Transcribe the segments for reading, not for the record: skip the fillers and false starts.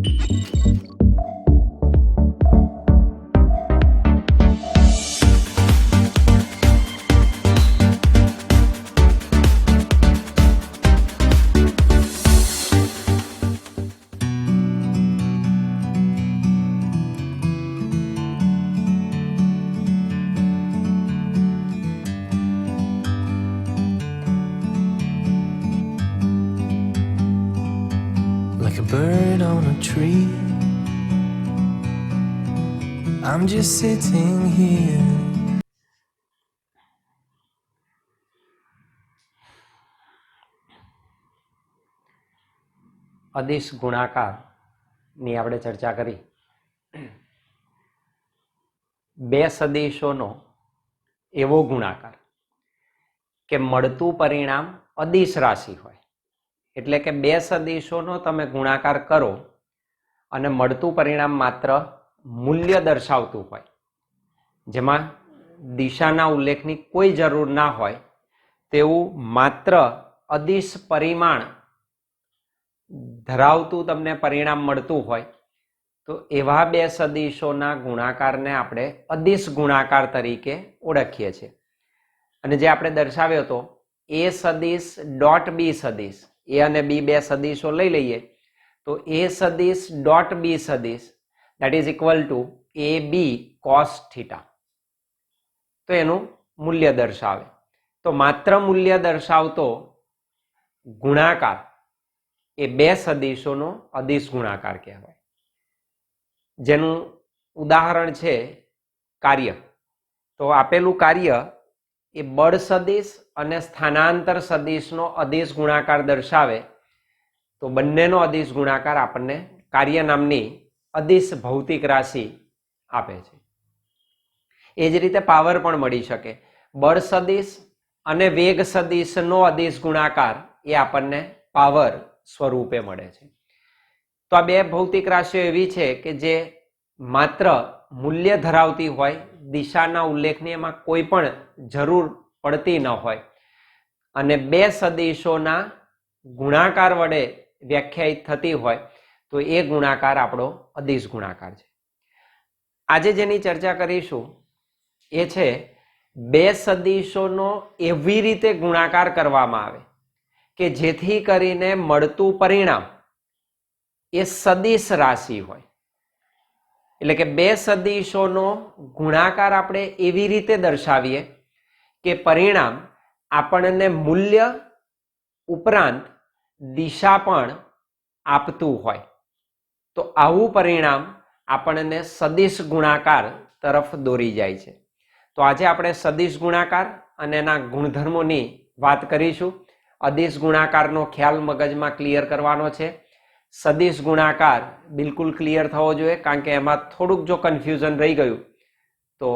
Like a bird on a tree, I'm just sitting here. અદિશ ગુણાકારની આપણે ચર્ચા કરી. બે સદિશોનો એવો ગુણાકાર કે મળતું પરિણામ અદિશ રાશિ હોય. એટલે કે બે સદિશોનો તમે ગુણાકાર કરો અને મળતું પરિણામ માત્ર મૂલ્ય દર્શાવતું હોય, જેમાં દિશાના ઉલ્લેખની કોઈ જરૂર ના હોય તેવું માત્ર અદિશ પરિમાણ ધરાવતું તમને પરિણામ મળતું હોય તો એવા બે સદિશોના ગુણાકારને આપણે અદિશ ગુણાકાર તરીકે ઓળખીએ છીએ. અને જે આપણે દર્શાવ્યો હતો એ સદિશ ડોટ બી સદિશ, એ અને બી બે સદિશો લઈ લઈએ તો એ સદિશ ડોટ બી સદિશ that is equal to a b cos theta. તો એનું મૂલ્ય દર્શાવે. તો માત્ર મૂલ્ય દર્શાવતો ગુણાકાર એ બે સદિશોનો અદિશ ગુણાકાર કહેવાય. જેનું ઉદાહરણ છે કાર્ય. તો આપેલું કાર્ય એ બળ સદિશ અને સ્થાનાંતર સદિશનો અદિશ ગુણાકાર દર્શાવે તો બંનેનો અદિશ ગુણાકાર આપણને કાર્ય નામની અદિશ ભૌતિક રાશિ આપે છે. એ જ રીતે પાવર પણ મળી શકે. બળ સદિશ અને વેગ સદિશનો અદિશ ગુણાકાર એ આપણને પાવર સ્વરૂપે મળે છે. તો આ બે ભૌતિક રાશિઓ એવી છે કે જે માત્ર મૂલ્ય ધરાવતી હોય, દિશાના ઉલ્લેખની એમાં કોઈ પણ જરૂર પડતી ન હોય અને બે સદિશોના ગુણાકાર વડે વ્યાખ્યાયિત થતી હોય તો એ ગુણાકાર આપણો અદિશ ગુણાકાર છે. આજે જેની ચર્ચા કરીશું એ છે બે સદિશોનો એવી રીતે ગુણાકાર કરવામાં આવે કે જેથી કરીને મળતું પરિણામ એ સદિશ રાશિ હોય. એટલે કે બે સદિશોનો ગુણાકાર આપણે એવી રીતે દર્શાવીએ કે પરિણામ આપણને મૂલ્ય ઉપરાંત દિશા પણ આપતું હોય. તો આવું પરિણામ આપણને સદિશ ગુણાકાર તરફ દોરી જાય છે. તો આજે આપણે સદિશ ગુણાકાર અને એના ગુણધર્મોની વાત કરીશું. અદિશ ગુણાકારનો ખ્યાલ મગજમાં ક્લિયર કરવાનો છે. સદિશ ગુણાકાર બિલકુલ ક્લિયર થવો જોઈએ, કારણ કે એમાં થોડુંક જો કન્ફ્યુઝન રહી ગયું તો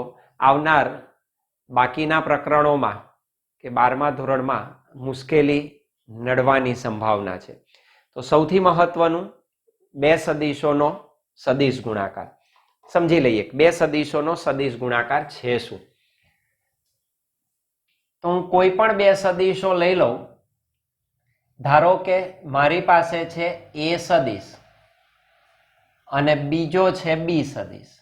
આવનાર બાકીના પ્રકરણોમાં કે 12મા ધોરણમાં મુશ્કેલી નડવાની સંભાવના છે. તો સૌથી મહત્વનું બે સદિશોનો સદિશ ગુણાકાર સમજી લઈએ. બે સદિશોનો સદિશ ગુણાકાર છે શું? તો હું કોઈ પણ બે સદિશો લઈ લઉં. ધારો કે મારી પાસે છે એ સદિશ અને બીજો છે બી સદિશ.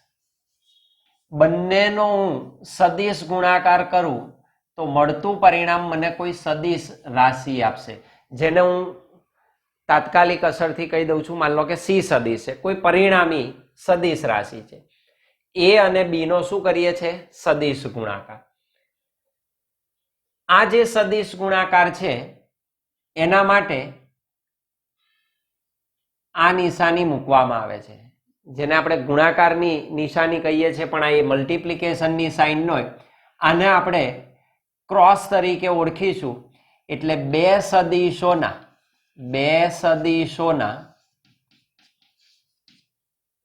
બંનેનો હું સદિશ ગુણાકાર કરું તો મળતું પરિણામ મને કોઈ સદિશ રાશિ આપશે, જેને હું તાત્કાલિક અસરથી કહી દઉં છું. માન લો કે સી સદિશ છે, કોઈ પરિણામી સદિશ રાશિ છે. એ અને બી નો શું કરીએ છે? સદિશ ગુણાકાર. આ જે સદિશ ગુણાકાર છે એના માટે આ નિશાની મૂકવામાં આવે છે, જેને આપણે ગુણાકારની નિશાની કહીએ છીએ, પણ આ એ મલ્ટીપ્લિકેશનની સાઇન નો. આને આપણે ક્રોસ તરીકે ઓળખીશું. એટલે બે સદિશોના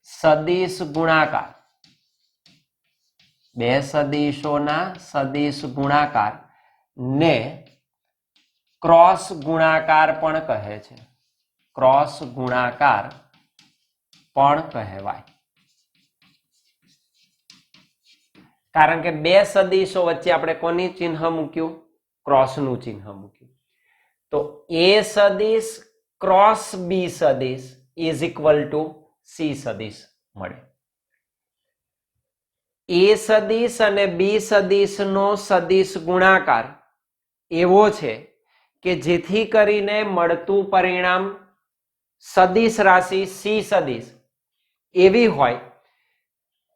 સદિશ ગુણાકાર, બે સદિશોના સદિશ ગુણાકાર ને ક્રોસ ગુણાકાર પણ કહે છે. ક્રોસ ગુણાકાર પણ કહેવાય. કારણ કે બે સદિશો વચ્ચે આપણે કોની ચિહ્ન મૂક્યું? ક્રોસનું ચિહ્ન મૂક્યું. તો એ સદિશ ક્રોસ બી સદિશ ઇઝ ઇક્વલ ટુ સી સદિશ મળે. એ સદિશ અને બી સદિશનો સદિશ ગુણાકાર એવો છે કે જેથી કરીને મળતું પરિણામ સદિશ રાશિ સી સદિશ એવી હોય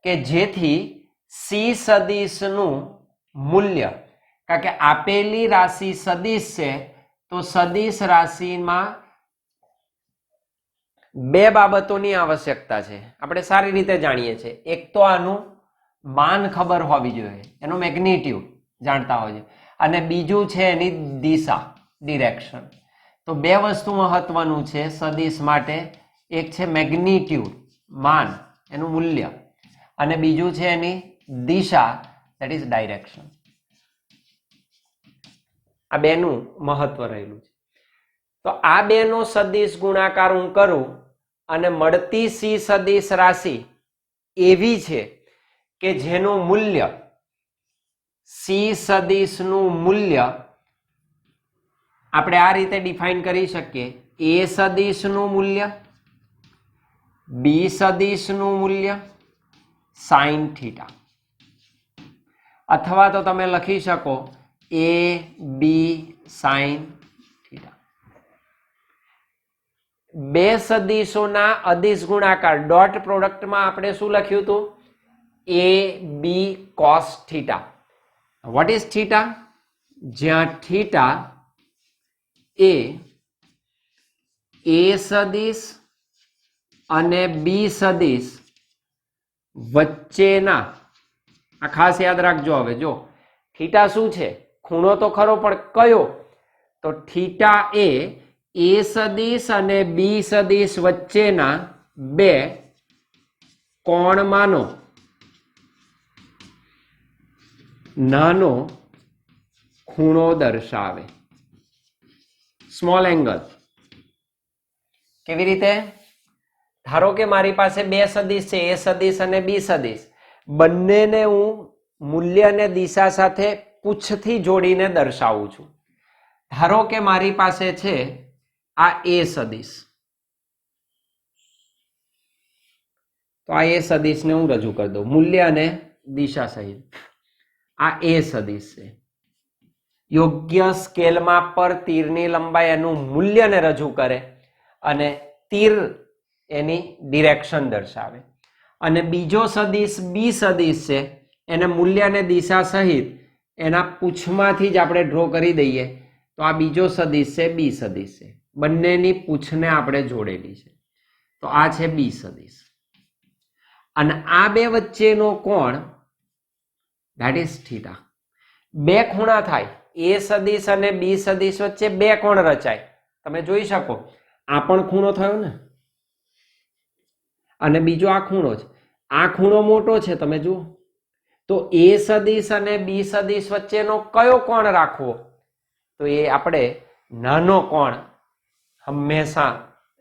કે જેથી સી સદિશનું મૂલ્ય, કારણ કે આપેલી રાશિ સદિશ છે તો સદિશ રાશિમાં બે બાબતોની આવશ્યકતા છે. આપણે સારી રીતે જાણીએ છીએ. એક તો આનું માન ખબર હોવી જોઈએ, એનો મેગ્નિટ્યુડ જાણતા હોય છે, અને બીજું છે એની દિશા, ડિરેક્શન. તો બે વસ્તુ મહત્વનું છે સદિશ માટે. એક છે મેગ્નિટ્યુડ, માન, એનું મૂલ્ય, અને બીજું છે એની દિશા, ધેટ ઇઝ ડાયરેક્શન. આ બેનું મહત્વ રહેલું છે. તો આ બેનો સદિશ ગુણાકાર હું કરું અને મળતી સી સદિશ રાશિ એવી છે કે જેનું મૂલ્ય, સી સદિશનું મૂલ્ય આપણે આ રીતે ડિફાઇન કરી શકીએ. એ સદિશનું મૂલ્ય, બી સદિશનું મૂલ્ય સાઇન થીટા, અથવા તો તમે લખી શકો એ બી સાઇન થીટા. બે સદિશોના અદિશ ગુણાકાર ડોટ પ્રોડક્ટમાં આપણે શું લખ્યું હતું? A B cos theta. What is theta? જ્યાં થીટા એ સદિશ અને બી સદિશ વચ્ચેના, આ ખાસ યાદ રાખજો. હવે જો થીટા શું છે? ખૂણો તો ખરો, પણ કયો? તો થીટા એ સદિશ અને બી સદિશ વચ્ચેના બે કોણમાંનો નાનો ખૂણો દર્શાવે. Small angle. કેવી રીતે? ધારો કે મારી પાસે બે સદિશ છે, એ સદિશ અને બી સદિશ. બંનેને હું મૂલ્ય અને દિશા સાથે પૂછથી જોડીને દર્શાવું છું. ધારો કે મારી પાસે છે આ એ સદિશ, તો આ એ સદિશને હું રજૂ કરી દઉં મૂલ્ય અને દિશા સહિત. આ એ સદિશ છે. યોગ્ય સ્કેલ માપ પર તીરની લંબાઈ એનું મૂલ્યને રજૂ કરે અને તીર એની ડિરેક્શન દર્શાવે. અને બીજો સદિશ બી સદિશ છે, એને મૂલ્ય અને દિશા સહિત એના પૂછમાંથી જ આપણે ડ્રો કરી દઈએ. તો આ બીજો સદિશ છે, બી સદિશ છે. બંનેની પૂછને આપણે જોડેલી છે. તો આ છે બી સદિશ. અને આ બે વચ્ચેનો કોણ ધેટ ઇઝ થીટા. બે ખૂણા થાય, એ સદિશ અને બી સદિશ વચ્ચે બે કોણ રચાય. તમે જોઈ શકો, આ પણ ખૂણો થયો ને, અને બીજો આ ખૂણો છે. આ ખૂણો મોટો છે, તમે જુઓ. તો એ સદિશ અને બી સદિશ વચ્ચેનો કયો કોણ રાખવો? તો એ આપણે નાનો કોણ હંમેશા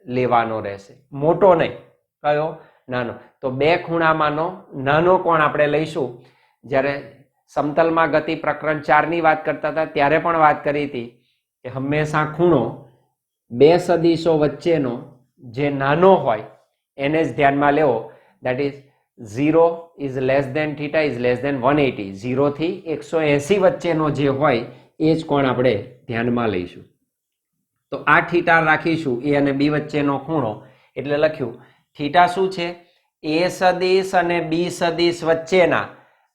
લેવાનો રહેશે, મોટો નહીં. કયો? નાનો. તો બે ખૂણામાંનો નાનો કોણ આપણે લઈશું. જ્યારે સમતલમાં ગતિ પ્રકરણ 4 ની વાત કરતા હતા ત્યારે પણ વાત કરી હતી કે હંમેશા ખૂણો બે સદિશો વચ્ચેનો જે નાનો હોય એને જ ધ્યાનમાં લેવો. That is 0 is less than theta is less than 180. 0 થી 180 વચ્ચેનો જે હોય એ જ કોણ આપણે ધ્યાનમાં લઈશું. તો આ થીટા રાખીશું, એ અને બી વચ્ચેનો ખૂણો. એટલે લખ્યું થીટા શું છે? એ સદિશ અને બી સદિશ વચ્ચેના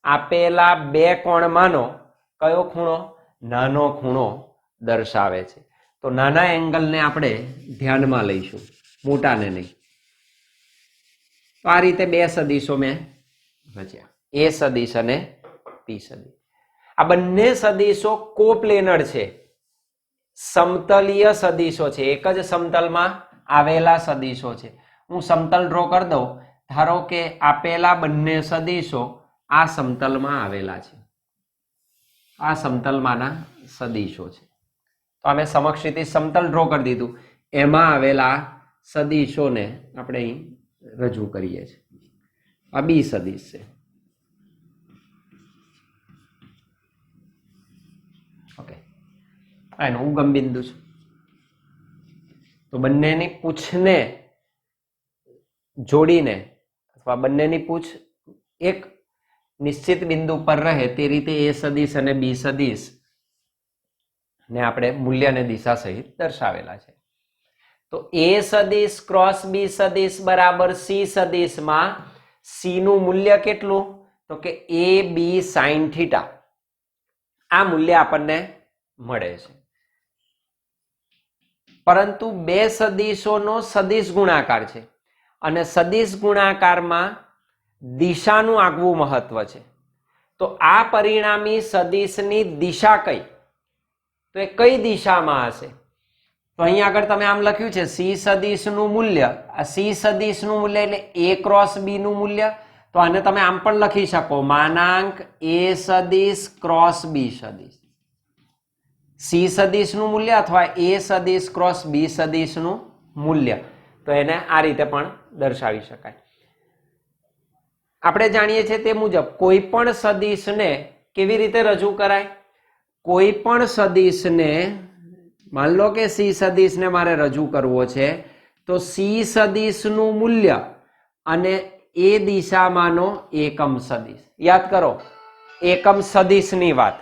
આપેલા બે કોણમાંનો કયો ખૂણો? નાનો ખૂણો દર્શાવે છે. તો નાના એંગલને આપણે ધ્યાનમાં લઈશું, મોટાને નહીં. તો આ રીતે બે સદિશો મેં રચ્યા, એ સદિશ અને બી સદિશ. આ બંને સદિશો કોપ્લેનર છે, સમતલીય સદિશો છે, એક જ સમતલમાં આવેલા સદિશો છે. હું સમતલ ડ્રો કરી દઉં. ધારો કે આપેલા બંને સદિશો આ સમતલમાં આવેલા છે, આ સમતલમાંના સદિશો છે. તો અમે સમક્ષિતિ સમતલ ડ્રો કરી દીધું. એમાં આવેલા સદિશોને આપણે અહીં રજૂ કરીએ છીએ. આ બી સદિશ છે. ઓકે, આ એનું ઉગમ બિંદુ છે. તો બંનેની પૂછને જોડીને અથવા બંનેની પૂછ એક નિશ્ચિત બિંદુ પર રહે તે રીતે એ સદિશ અને બી સદિશ ને આપણે મૂલ્ય અને દિશા સહિત દર્શાવેલા છે. તો એ સદિશ ક્રોસ બી સદિશ બરાબર સી સદિશમાં સી નું મૂલ્ય કેટલું? તો કે એ બી સાઇન થીટા. આ મૂલ્ય આપણને મળે છે. પરંતુ બે સદિશોનો સદિશ ગુણાકાર છે અને સદિશ ગુણાકારમાં દિશાનું આગવું મહત્વ છે. તો આ પરિણામી સદિશની દિશા કઈ? તો એ કઈ દિશામાં હશે? તો અહીંયા આગળ તમે આમ લખ્યું છે સી સદિશનું મૂલ્ય. આ સી સદિશનું મૂલ્ય એટલે એ ક્રોસ બી નું મૂલ્ય. તો આને તમે આમ પણ લખી શકો માનાંક એ સદિશ ક્રોસ બી સદિશ. સી સદિશનું મૂલ્ય અથવા એ સદિશ ક્રોસ બી સદિશનું મૂલ્ય. તો એને આ રીતે પણ દર્શાવી શકાય. આપણે જાણીએ છીએ તે મુજબ કોઈ પણ સદિશને કેવી રીતે રજૂ કરાય? કોઈ પણ સદિશને માન લો કે સી સદિશને મારે રજૂ કરવો છે તો સી સદિશનું મૂલ્ય અને એ દિશામાંનો એકમ સદિશ. યાદ કરો એકમ સદિશની વાત.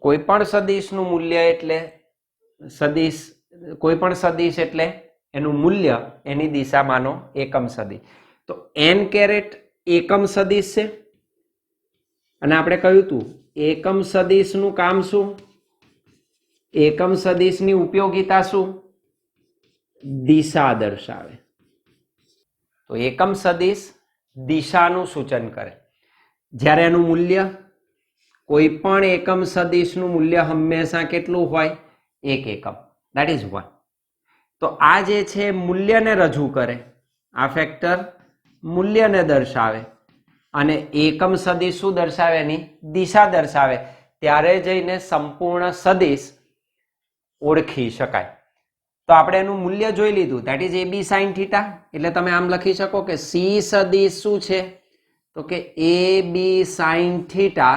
કોઈ પણ સદિશનું મૂલ્ય એટલે સદિશ, કોઈ પણ સદિશ એટલે એનું મૂલ્ય એની દિશામાંનો એકમ સદિશ. તો n કેરેટ એકમ સદિશ છે અને આપણે કહ્યું હતું એકમ સદિશનું કામ શું? એકમ સદિશની ઉપયોગિતા શું? દિશા દર્શાવે. તો એકમ સદિશ દિશાનું સૂચન કરે. જ્યારે એનું મૂલ્ય કોઈ પણ એકમ સદિશનું મૂલ્ય હંમેશા કેટલું હોય? એક એકમ. That is 1. તો આ જે છે મૂલ્યને રજૂ કરે. આ ફેક્ટર મૂલ્યને દર્શાવે અને એકમ સદિશ શું દર્શાવે? એની દિશા દર્શાવે. ત્યારે જઈને સંપૂર્ણ સદિશ ઓળખી શકાય. તો આપણે એનું મૂલ્ય જોઈ લીધું. That is a B sine theta. એટલે તમે આમ લખી શકો કે સી સદિશ શું છે? તો કે એ બી સાઇન થીટા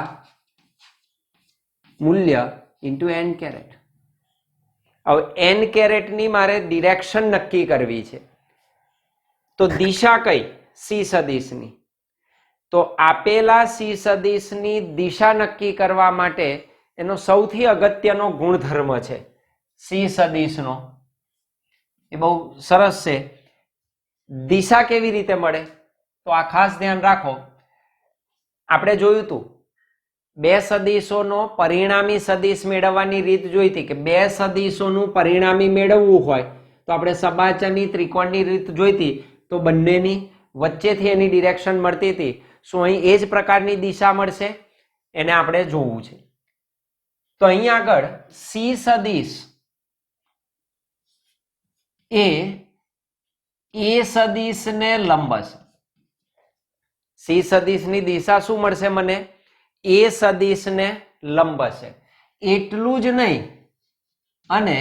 મૂલ્ય ઇન્ટુ એન કેરેટ. હવે એન કેરેટની મારે ડિરેક્શન નક્કી કરવી છે. તો દિશા કઈ? સી સદિશની. તો આપેલા સી સદિશની દિશા નક્કી કરવા માટે એનો સૌથી અગત્યનો ગુણધર્મ છે સી સદિશનો. એ બહુ સરસ છે. દિશા કેવી રીતે મળે? તો આ ખાસ ધ્યાન રાખો. આપણે જોયું હતું બે સદિશોનો પરિણામી સદિશ મેળવવાની રીત જોઈ હતી કે બે સદિશોનું પરિણામી મેળવવું હોય તો આપણે સબાચરની ત્રિકોણની રીત જોઈ હતી. તો બંનેની વચ્ચેથી એની ડિરેક્શન મળતી હતી. શું અહીં એ જ પ્રકારની દિશા મળશે? એને આપણે જોવું છે. તો અહીં આગળ સી સદિશ એ સદિશને લંબ હશે. સી સદિશની દિશા શું મળશે મને? એ સદિશને લંબ હશે. એટલું જ નહીં, અને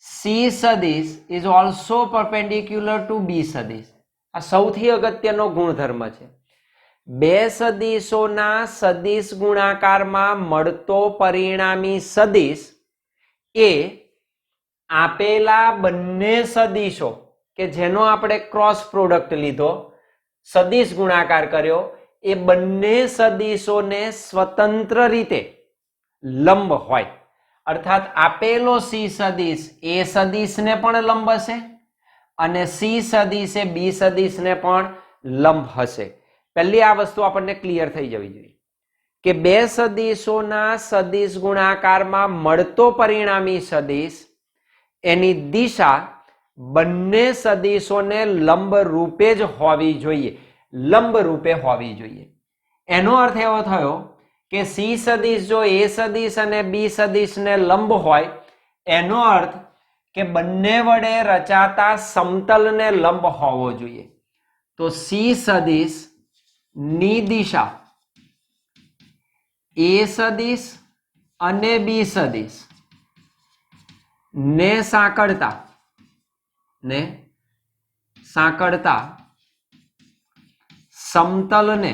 સી સદિશ ઇઝ ઓલ્સો પરપેન્ડિક્યુલર ટુ બી સદિશ. આ સૌથી અગત્યનો ગુણધર્મ છે. બે સદિશોના સદિશ ગુણાકારમાં મળતો પરિણામી સદિશ એ આપેલા બંને સદિશો કે જેનો આપણે ક્રોસ પ્રોડક્ટ લીધો, સદિશ ગુણાકાર કર્યો, એ બંને સદિશોને સ્વતંત્ર રીતે લંબ હોય. અર્થાત આપેલો સી સદિશ એ સદિશને પણ લંબ હશે અને સી સદિશ એ બી સદિશને પણ લંબ હશે. પહેલી આ વસ્તુ આપણને ક્લિયર થઈ જવી જોઈએ કે બે સદિશોના સદિશ ગુણાકારમાં મળતો પરિણામી સદિશ એની દિશા બંને સદિશોને લંબ રૂપે જ હોવી જોઈએ. લંબ રૂપે હોવી જોઈએ. એનો અર્થ એવો થયો કે સી સદિશ જો એ સદિશ અને બી સદિશને લંબ હોય, એનો અર્થ કે બંને વડે રચાતા સમતલને લંબ હોવો જોઈએ. તો સી સદિશ ની દિશા એ સદિશ અને બી સદિશ ને સાંકળતા સમતલને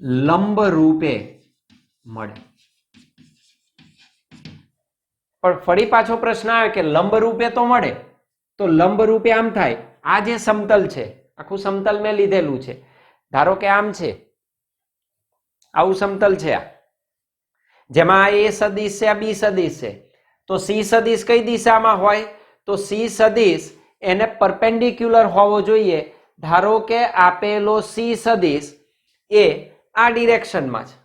લંબ રૂપે મળે. પણ ફરી પાછો પ્રશ્ન આવે કે લંબ રૂપે તો મળે, તો લંબ રૂપે આમ થાય, આ જે સમતલ છે, આખું સમતલ મેં લીધેલું છે, ધારો કે આમ છે, આવું સમતલ છે, આ જેમાં એ સદિશ છે, આ બી સદિશ છે, તો સી સદિશ કઈ દિશામાં હોય? તો સી સદિશ એને પરપેન્ડિક્યુલર હોવો જોઈએ. ધારો કે આપેલો સી સદિશ એ આ ડિરેક્શનમાં છે,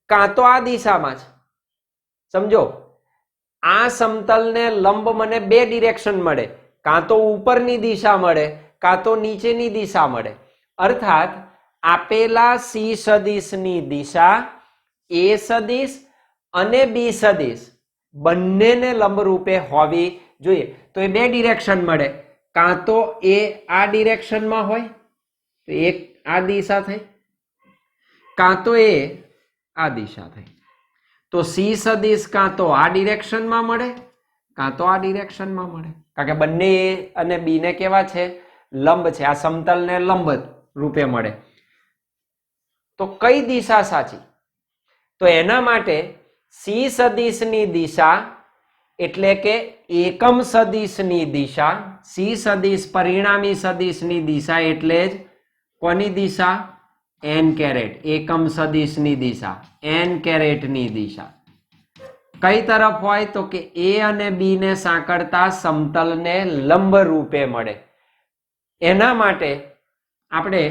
કાં તો આ દિશામાં છે. સમજો, આ સમતલને લંબ મને બે ડિરેક્શન મળે, કાં તો ઉપરની દિશા મળે, કાં તો નીચેની દિશા મળે. અર્થાત આપેલા સી સદિશની દિશા એ સદિશ અને બી સદિશ બંનેને લંબ રૂપે હોવી જોઈએ. તો એ બે ડિરેક્શન મળે, કાં તો એ આ ડિરેક્શનમાં હોય તો એક આ દિશા થઈ, કાં તો એ આ દિશા થઈ. તો સી સદિશ કાં તો આ ડિરેક્શનમાં મળે, કાં તો આ ડિરેક્શનમાં મળે, કારણ કે બંને એ અને બી ને કેવા છે? લંબ છે. આ સમતલને લંબ રૂપે મળે. તો કઈ દિશા સાચી? તો એના માટે સી સદિશની દિશા એટલે કે એકમ સદિશની દિશા, સી સદિશ પરિણામી સદિશની દિશા એટલે જ કોની દિશા? N caret. એકમ સદિશની દિશા એન કેરેટની દિશા કઈ તરફ હોય? તો કે એ અને બી ને સાંકળતા સમતલને લંબ રૂપે મળે. એના માટે આપણે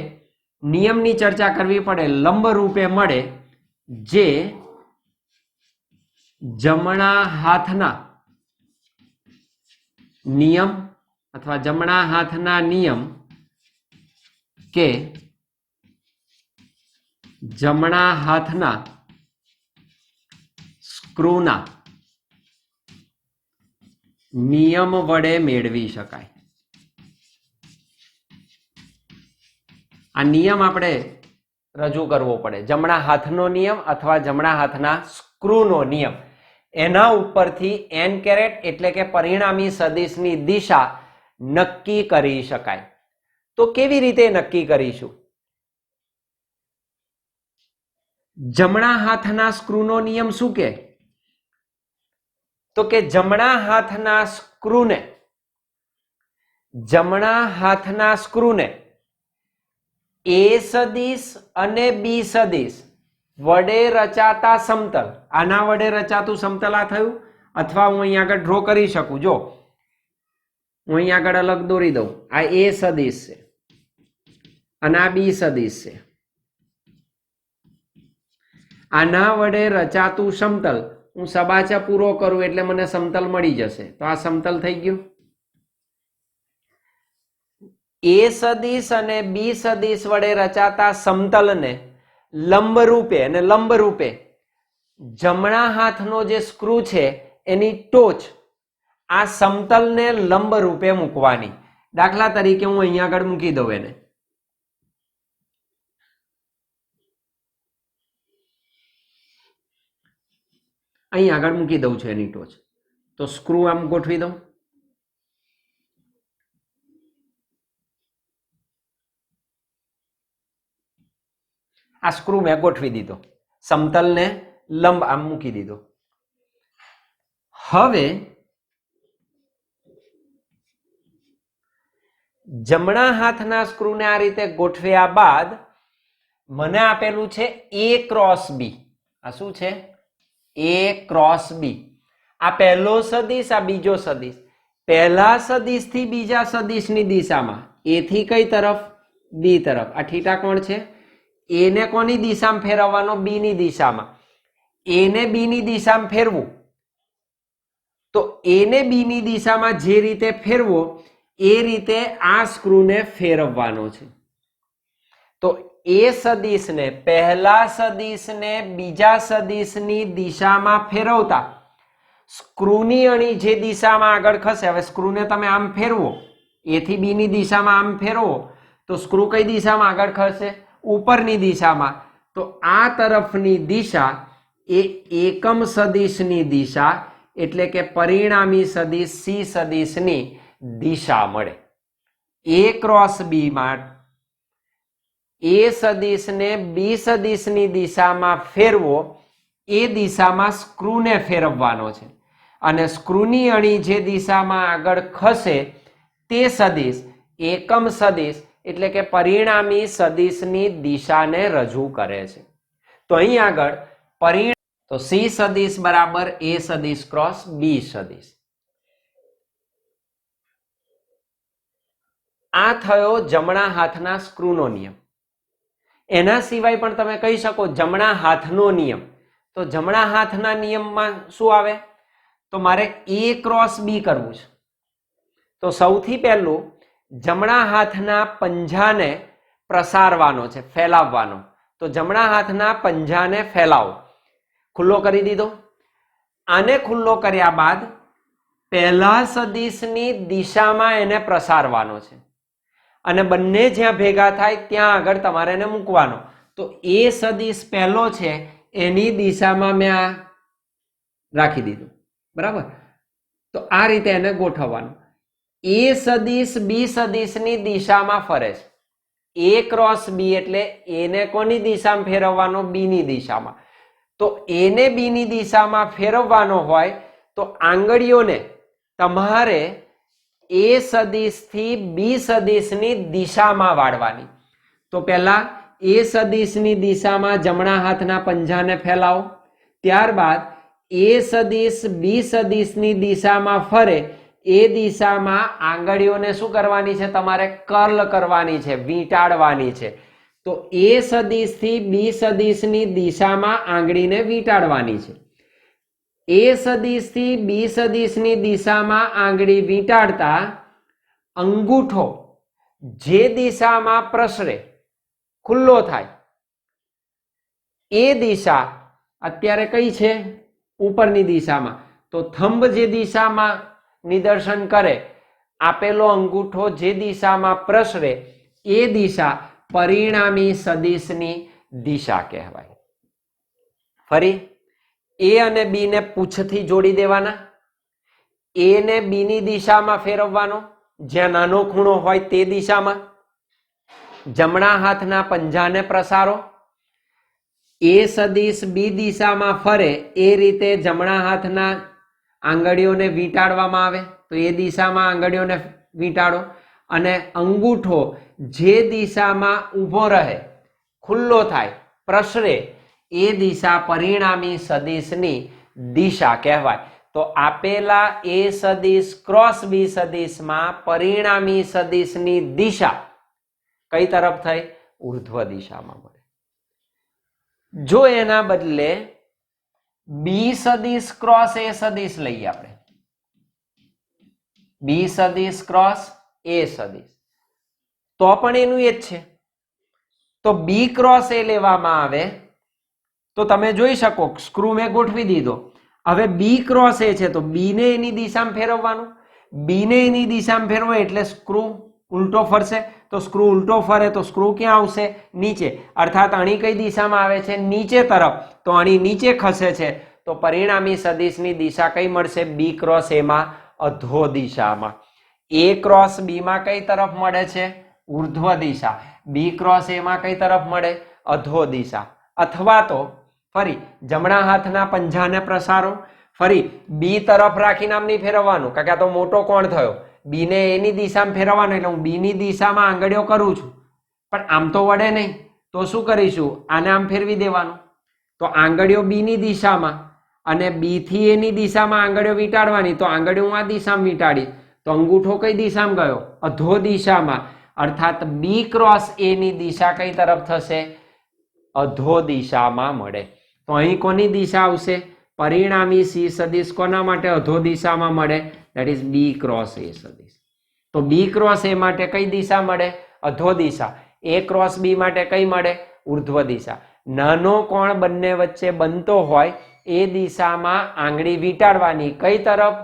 નિયમની ચર્ચા કરવી પડે. લંબ રૂપે મળે જે જમણા હાથના નિયમ અથવા જમણા હાથના નિયમ કે જમણા હાથના સ્ક્રૂના નિયમ વડે મેળવી શકાય. આ નિયમ આપણે રજૂ કરવો પડે. જમણા હાથનો નિયમ અથવા જમણા હાથના સ્ક્રૂનો નિયમ, એના ઉપરથી એન કેરેટ એટલે કે પરિણામી સદિશની દિશા નક્કી કરી શકાય. તો કેવી રીતે નક્કી કરીશું? જમણા હાથના સ્ક્રૂનો નિયમ શું કે? તો કે જમણા હાથના સ્ક્રૂને એ સદિશ અને બી સદિશ વડે રચાતા સમતલ, આના વડે રચાતું સમતલ આ થયું, અથવા હું અહીંયા આગળ ડ્રો કરી શકું. જો હું અહીંયા આગળ અલગ દોરી દઉં, આ એ સદિશ છે અને આ બી સદિશ છે. આના વડે રચાતું સમતલ હું સબાચા પૂરો કરું એટલે મને સમતલ મળી જશે. તો આ સમતલ થઈ ગયું. એ સદિશ અને બી સદિશ વડે રચાતા સમતલને લંબ રૂપે, અને લંબ રૂપે જમણા હાથનો જે સ્ક્રૂ છે એની ટોચ આ સમતલને લંબ રૂપે મૂકવાની. દાખલા તરીકે હું અહીંયા આગળ મૂકી દઉં એને. અહીં આગળ મૂકી દઉં છું એની ટોચ. તો સ્ક્રૂ આમ ગોઠવી દઉં. આ સ્ક્રૂ મેં ગોઠવી દીધો, સમતલને લંબ આમ મૂકી દીધો. હવે જમણા હાથના સ્ક્રૂને આ રીતે ગોઠવ્યા બાદ મને આપેલું છે એ ક્રોસ બી. આ શું છે? એ ક્રોસ બી. આ પહેલો સદિશ, આ બીજો સદિશ. પહેલા સદિશ થી બીજા સદિશની દિશામાં, એ થી કઈ તરફ? બી તરફ. આ થીટા કોણ છે? એ ને કોની દિશામાં ફેરવવાનો? બી ની દિશામાં. એ ને બી ની દિશામાં ફેરવું, તો એ ને બી ની દિશામાં જે રીતે ફેરવો એ રીતે આ સ્ક્રૂને ફેરવવાનો છે. તો એ સદિશને, પહેલા સદિશને બીજા સદિશની દિશામાં ફેરવતા સ્ક્રૂની અણી જે દિશામાં આગળ ખસે, હવે સ્ક્રૂને તમે આમ ફેરવો, એ થી બી ની દિશામાં આમ ફેરવો તો સ્ક્રૂ કઈ દિશામાં આગળ ખસે? ઉપરની દિશામાં. તો આ તરફની દિશા એ એકમ સદિશની દિશા એટલે કે પરિણામી સદિશ સી સદિશની દિશા મળે. એ ક્રોસ બી માં એ સદિશને બી સદિશની દિશામાં ફેરવો, એ દિશામાં સ્ક્રૂને ફેરવવાનો છે. અને સ્ક્રૂની અણી જે દિશામાં આગળ ખસે તે સદિશ એકમ સદિશ એટલે કે પરિણામી સદિશની દિશાને રજૂ કરે છે. તો અહીં આગળ તો સી સદિશ બરાબર એ સદિશ ક્રોસ બી સદિશ. આ થયો જમણા હાથના સ્ક્રૂનો નિયમ. એના સિવાય પણ તમે કહી શકો જમણા હાથનો નિયમ. તો જમણા હાથના નિયમમાં શું આવે? તો મારે એ ક્રોસ બી કરવું છે. તો સૌથી પહેલું જમણા હાથના પંજાને પ્રસારવાનો છે, ફેલાવવાનો. તો જમણા હાથના પંજાને ફેલાવો, ખુલ્લો કરી દીધો. આને ખુલ્લો કર્યા બાદ પહેલા સદિશની દિશામાં એને પ્રસારવાનો છે અને બંને જ્યાં ભેગા થાય ત્યાં આગળ તમારે એને મૂકવાનો. તો એ સદિશ પહેલો છે એની દિશામાં મેં આ રાખી દીધું, બરાબર. તો આ રીતે એને ગોઠવવાનું. એ સદિશ બી સદિશની દિશામાં ફરે છે. એ ક્રોસ બી એટલે એને કોની દિશામાં ફેરવવાનો? બી ની દિશામાં. તો એને બી ની દિશામાં ફેરવવાનો હોય તો આંગળીઓને તમારે એ સદિશથી બી સદિશની દિશામાં વાળવાની. તો પહેલા એ સદિશની દિશામાં જમણા હાથના પંજાને ફેલાવો, ત્યારબાદ એ સદિશ બી સદિશની દિશામાં ફરે એ દિશામાં આંગળીઓને શું કરવાની છે? તમારે કર્લ કરવાની છે, વીંટાળવાની છે. તો એ સદિશથી બી સદિશની દિશામાં આંગળીને વીંટાળવાની છે. એ સદિશથી બી સદિશની દિશામાં આંગળી વીંટાળતા અંગૂઠો જે દિશામાં પ્રસરે, ખુલ્લો થાય, એ દિશા અત્યારે કઈ છે? ઉપરની દિશામાં. તો થંબ જે દિશામાં નિદર્શન કરે, આપેલો અંગૂઠો જે દિશામાં પ્રસરે એ દિશા પરિણામી સદિશની દિશા કહેવાય. ફરી એ અને બી ને પૂંછથી જોડી દેવાના. એ ને બી ની દિશામાં ફેરવવાનો, જ્યાં નાનો ખૂણો હોય તે દિશામાં. જમણા હાથના પંજાને પ્રસારો. એ સદિશ બી દિશામાં ફરે એ રીતે જમણા હાથના આંગળીઓને વીંટાળવામાં આવે. તો એ દિશામાં આંગળીઓને વીંટાળો અને અંગૂઠો જે દિશામાં ઊભો રહે, ખુલ્લો થાય, પ્રસરે એ દિશા પરિણામી સદિશની દિશા કહેવાય. તો આપેલા એ સદિશ ક્રોસ બી સદિશમાં પરિણામી સદિશની દિશા કઈ તરફ થઈ? ઉર્ધ્વ દિશામાં મળે. જો એના બદલે બી સદિશ ક્રોસ એ સદિશ લઈએ આપણે, બી સદિશ ક્રોસ એ સદિશ, તો પણ એનું એ જ છે. તો બી ક્રોસ એ લેવામાં આવે તો તમે જોઈ શકો સ્ક્રૂ મેં ગોઠવી દીધો. હવે બી ક્રોસ એ છે તો બી ને એની દિશામાં ફેરવવાનું. બી ને એની દિશામાં ફેરવો એટલે સ્ક્રૂ ઉલટો ફરશે. તો સ્ક્રૂ ઉલટો ફરે તો સ્ક્રૂ ક્યાં આવશે? નીચે. અર્થાત અણી કઈ દિશામાં આવે છે? નીચે તરફ. તો અણી નીચે ખસે છે તો પરિણામી સદિશની દિશા કઈ મળશે? બી ક્રોસ એમાં અધો દિશામાં. એ ક્રોસ બી માં કઈ તરફ મળે છે? ઉર્ધ્વ દિશા. બી ક્રોસ એમાં કઈ તરફ મળે? અધો દિશા. અથવા તો ફરી જમણા હાથના પંજાને પ્રસારો. ફરી બી તરફ રાખીને આમ નહીં ફેરવવાનું, કારણ કે આ તો મોટો કોણ થયો. બી ને એની દિશામાં ફેરવવાનું એટલે હું બી ની દિશામાં આંગળીઓ કરું છું, પણ આમ તો વળે નહીં. તો શું કરીશું? આને આમ ફેરવી દેવાનું. તો આંગળીઓ બી ની દિશામાં અને બી થી એની દિશામાં આંગળીઓ વીંટાળવાની. તો આંગળીઓ હું આ દિશામાં વીંટાળી તો અંગૂઠો કઈ દિશામાં ગયો? અધો દિશામાં. અર્થાત બી ક્રોસ એ ની દિશા કઈ તરફ થશે? અધો દિશામાં મળે. તો અહીં કોની દિશા આવશે? પરિણામી સી સદિશ કોના માટે અધો દિશામાં મળે? ધેટ ઇઝ બી ક્રોસ એ સદિશ. તો બી ક્રોસ એ માટે કઈ દિશા મળે? અધો દિશા. એ ક્રોસ બી માટે કઈ મળે? ઉર્ધ્વ દિશા. નાનો કોણ બંને વચ્ચે બનતો હોય એ દિશામાં આંગળી વીંટાળવાની. કઈ તરફ?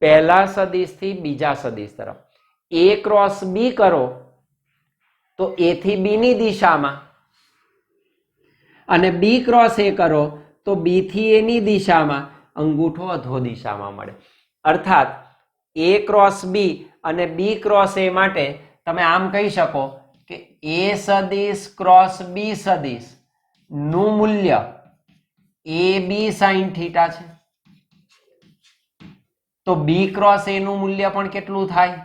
પહેલા સદિશ થી બીજા સદિશ તરફ. એ ક્રોસ બી કરો તો એ થી બી ની દિશામાં, અને બી ક્રોસ એ કરો તો બી થી એની દિશામાં. અંગૂઠો અધો દિશામાં મળે. અર્થાત એ ક્રોસ બી અને બી ક્રોસ એ માટે તમે આમ કહી શકો કે એ સદિશ ક્રોસ બી સદિશ નું મૂલ્ય એ બી સાઈન થીટા છે. તો બી ક્રોસ એ નું મૂલ્ય પણ કેટલું થાય?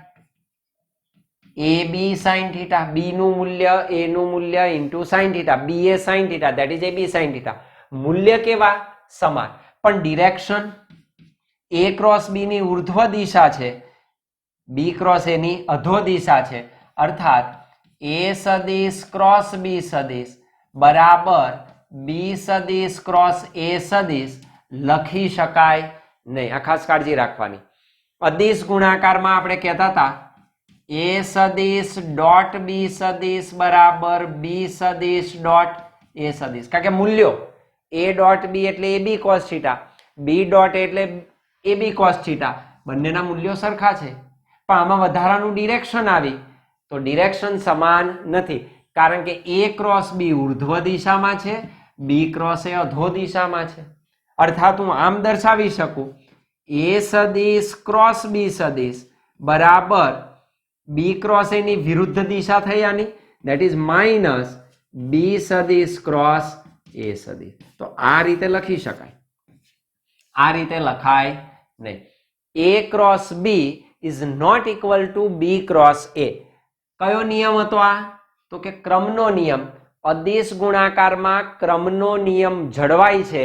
એ બી સાઇન થીટા. બી નું મૂલ્ય એ નું મૂલ્ય into sine theta. B a sine theta, that is a B sine theta. મૂલ્ય કેવા? સમાન. પણ ડિરેક્શન એ ક્રોસ બી ની ઉર્ધ્વ દિશા છે, બી ક્રોસ એની અધો દિશા છે. અર્થાત એ સદિશ ક્રોસ બી સદિશ બરાબર બી સદિશ ક્રોસ એ સદિશ લખી શકાય નહીં. આ ખાસ કાળજી રાખવાની. અદિશ ગુણાકારમાં આપણે કહેતા હતા એ સદિશ ડોટ બી સદિશ બરાબર બી સદિશ ડોટ એ સદિશ. કારણ કે મૂલ્યો એ ડોટ બી એટલે A B cos theta, B dot એટલે એ બી કોસ થીટા, બંનેના મૂલ્યો સરખા છે. પણ આમાં વધારાનું ડિરેક્શન આવી તો ડિરેક્શન સમાન નથી, કારણ કે એ ક્રોસ બી ઉર્ધ્વ દિશામાં છે, બી ક્રોસ એ અધો દિશામાં છે. અર્થાત હું આમ દર્શાવી શકું એ સદિશ ક્રોસ બી સદિશ બરાબર બી ક્રોસ એની વિરુદ્ધ દિશા થઈ આની, ધેટ ઇઝ માઇનસ બી સદિશ ક્રોસ એ સદિશ. તો આ રીતે લખી શકાય, આ રીતે લખાય નહીં. A cross B is not equal to B cross A. કયો નિયમ હતો આ? તો કે ક્રમનો નિયમ. અદિશ ગુણાકારમાં ક્રમનો નિયમ જળવાય છે,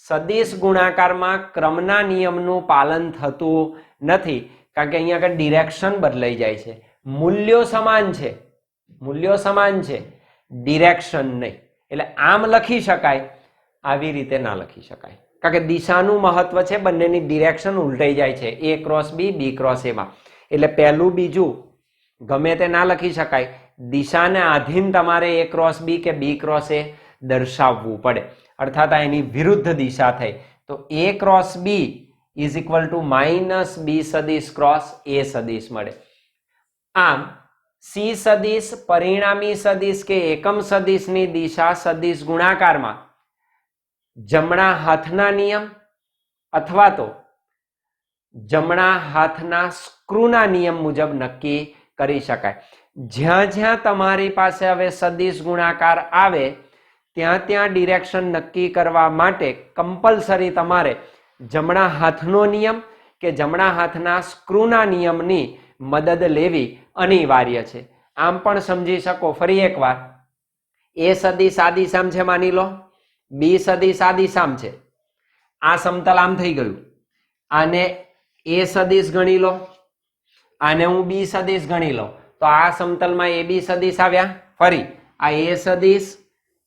સદિશ ગુણાકારમાં ક્રમના નિયમનું પાલન થતું નથી, કારણ કે અહીંયા આગળ ડિરેક્શન બદલાઈ જાય છે. મૂલ્યો સમાન છે, મૂલ્યો સમાન છે, ડિરેક્શન નહીં. એટલે આમ લખી શકાય, આવી રીતે ના લખી શકાય, કારણ કે દિશાનું મહત્વ છે, બંનેની ડિરેક્શન ઉલટાઈ જાય છે એ ક્રોસ બી, બી ક્રોસ એમાં. એટલે પહેલું બીજું ગમે તે ના લખી શકાય, દિશાને આધીન તમારે એ ક્રોસ બી કે બી ક્રોસ એ દર્શાવવું પડે. અર્થાત આ એની વિરુદ્ધ દિશા થઈ તો A cross B is equal to minus B સદિશ ક્રોસ એ સદિશ મળે. આમ સી સદિશ, પરિણામી સદિશ કે એકમ સદિશની દિશા સદિશ ગુણાકારમાં જમણા હાથના નિયમ અથવા તો જમણા હાથના સ્ક્રૂના નિયમ મુજબ નક્કી કરી શકાય. જ્યાં જ્યાં તમારી પાસે હવે સદિશ ગુણાકાર આવે ત્યાં ત્યાં ડિરેક્શન નક્કી કરવા માટે કમ્પલસરી તમારે જમણા હાથનો નિયમ કે જમણા હાથના સ્ક્રૂના નિયમની મદદ લેવી અનિવાર્ય છે. આમ પણ સમજી શકો ફરી એકવાર, એ સદિશ આ દિશામાં છે માની લો, બી સદિશ આ દિશામાં છે, આ સમતલ આમ થઈ ગયું, આને એ સદિશ ગણી લો, આને હું બી સદિશ ગણી લો, તો આ સમતલમાં એ બી સદિશ આવ્યા. ફરી આ એ સદિશ,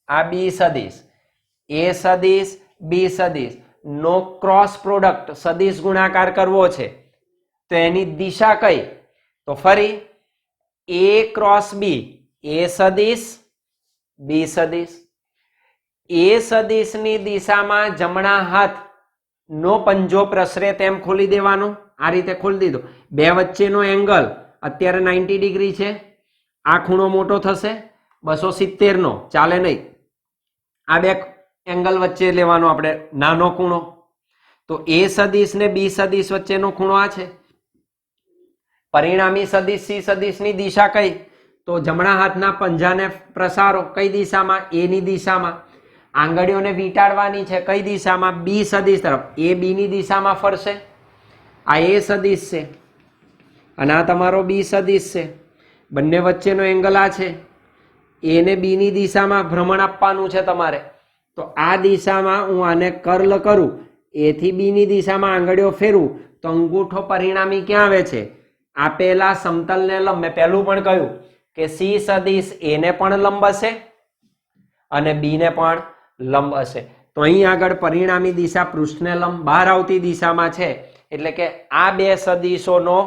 આ બી સદિશ, એ સદિશ બી સદિશ નો ક્રોસ પ્રોડક્ટ સદિશ ગુણાકાર કરવો છે, તો એની દિશા કઈ? તો ફરી એ ક્રોસ બી, એ સદિશ બી સદિશ. એ સદિશની દિશામાં જમણા હાથ નો પંજો પ્રસરે તેમ ખોલી દેવાનો. આ રીતે ખોલી દીધો. બે વચ્ચેનો એંગલ અત્યારે 90 ડિગ્રી છે, આ ખૂણો મોટો થશે 270 નો, ચાલે નહીં. આ બે એંગલ વચ્ચે લેવાનો આપણે નાનો ખૂણો. તો એ સદિશ ને બી સદિશ વચ્ચેનો ખૂણો આ છે. પરિણામી સદિશ સી સદિશની દિશા કઈ? તો જમણા હાથના પંજાને પ્રસારો કઈ દિશામાં? એ ની દિશામાં. આંગળીઓને વીંટાળવાની છે કઈ દિશામાં? બી સદિશ તરફ. એ બી ની દિશામાં ફરશે. આ એ સદિશ છે અને આ તમારો બી સદિશ છે, બંને વચ્ચેનો એંગલ આ છે. એ ને બી ની દિશામાં ભ્રમણ આપવાનું છે તમારે. તો આ દિશામાં હું આને કર્લ કરું, એ થી બી ની દિશામાં આંગળીઓ ફેરવું તો અંગૂઠો પરિણામી ક્યાં આવે છે? આપેલા સમતલને લંબ. મેં પહેલું પણ કહ્યું કે સી સદિશ એ ને પણ લંબ હશે અને બી ને પણ લંબ હશે. તો અહીં આગળ પરિણામી દિશા પૃષ્ઠને લંબ બહાર આવતી દિશામાં છે, એટલે કે આ બે સદિશોનો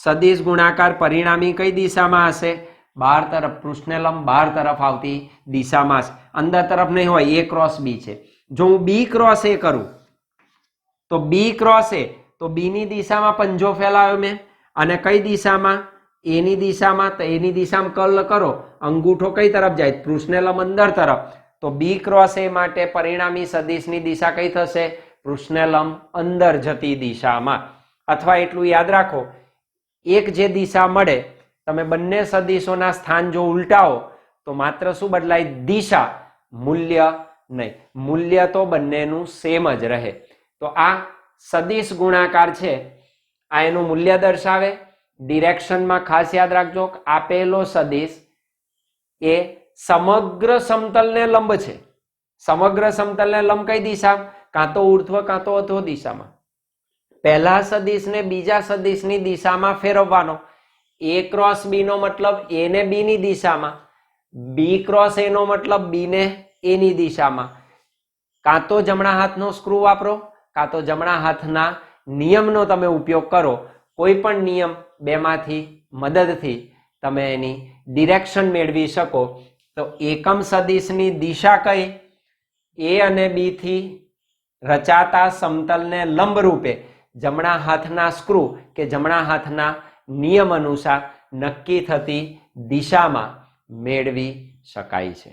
સદિશ ગુણાકાર પરિણામી કઈ દિશામાં હશે? બહાર તરફ, પૃષ્ઠને લંબ બહાર તરફ આવતી દિશામાં હશે, અંદર તરફ નહીં હોય. એ ક્રોસ બી છે. જો હું બી ક્રોસ એ કરું તો બી ક્રોસ એ, તો બી ની દિશામાં પંજો ફેલાવ્યો મેં, અને કઈ દિશામાં? એની દિશામાં. તો એની દિશામાં કર્લ કરો, અંગૂઠો કઈ તરફ જાય? પૃષ્ઠને લંબ અંદર તરફ. તો બી ક્રોસ એ માટે પરિણામી સદિશની દિશા કઈ થશે? પૃષ્ઠને લંબ અંદર જતી દિશામાં. અથવા એટલું યાદ રાખો, એક જે દિશા મળે, તમે બંને સદિશોના સ્થાન જો ઉલટાવો તો માત્ર શું બદલાય? દિશા, મૂલ્ય નહીં. મૂલ્ય તો બંનેનું સેમ જ રહે. તો આ સદિશ ગુણાકાર છે, આ એનું મૂલ્ય દર્શાવે. ડિરેક્શનમાં ખાસ યાદ રાખજો કે આપેલો સદિશ એ સમગ્ર સમતલને લંબ છે. સમગ્ર સમતલને લંબ કઈ દિશા? કાં તો ઉર્ધ્વ કાં તો અધો દિશામાં. પહેલા સદિશને બીજા સદિશની દિશામાં ફેરવવાનો. એ ક્રોસ બી નો મતલબ એ ને બી ની દિશામાં, બી ક્રોસ એ નો મતલબ બી ને એ ની દિશામાં. કાં તો જમણા હાથનો સ્ક્રૂ વાપરો કાં તો જમણા હાથના નિયમનો તમે ઉપયોગ કરો. કોઈ પણ નિયમ બેમાંથી મદદથી તમે એની ડિરેક્શન મેળવી શકો. તો એકમ સદિશની દિશા કઈ? એ અને બી થી રચાતા સમતલને લંબ રૂપે જમણા હાથના સ્ક્રૂ કે જમણા હાથના નિયમ અનુસાર નક્કી થતી દિશામાં મેળવી શકાય છે.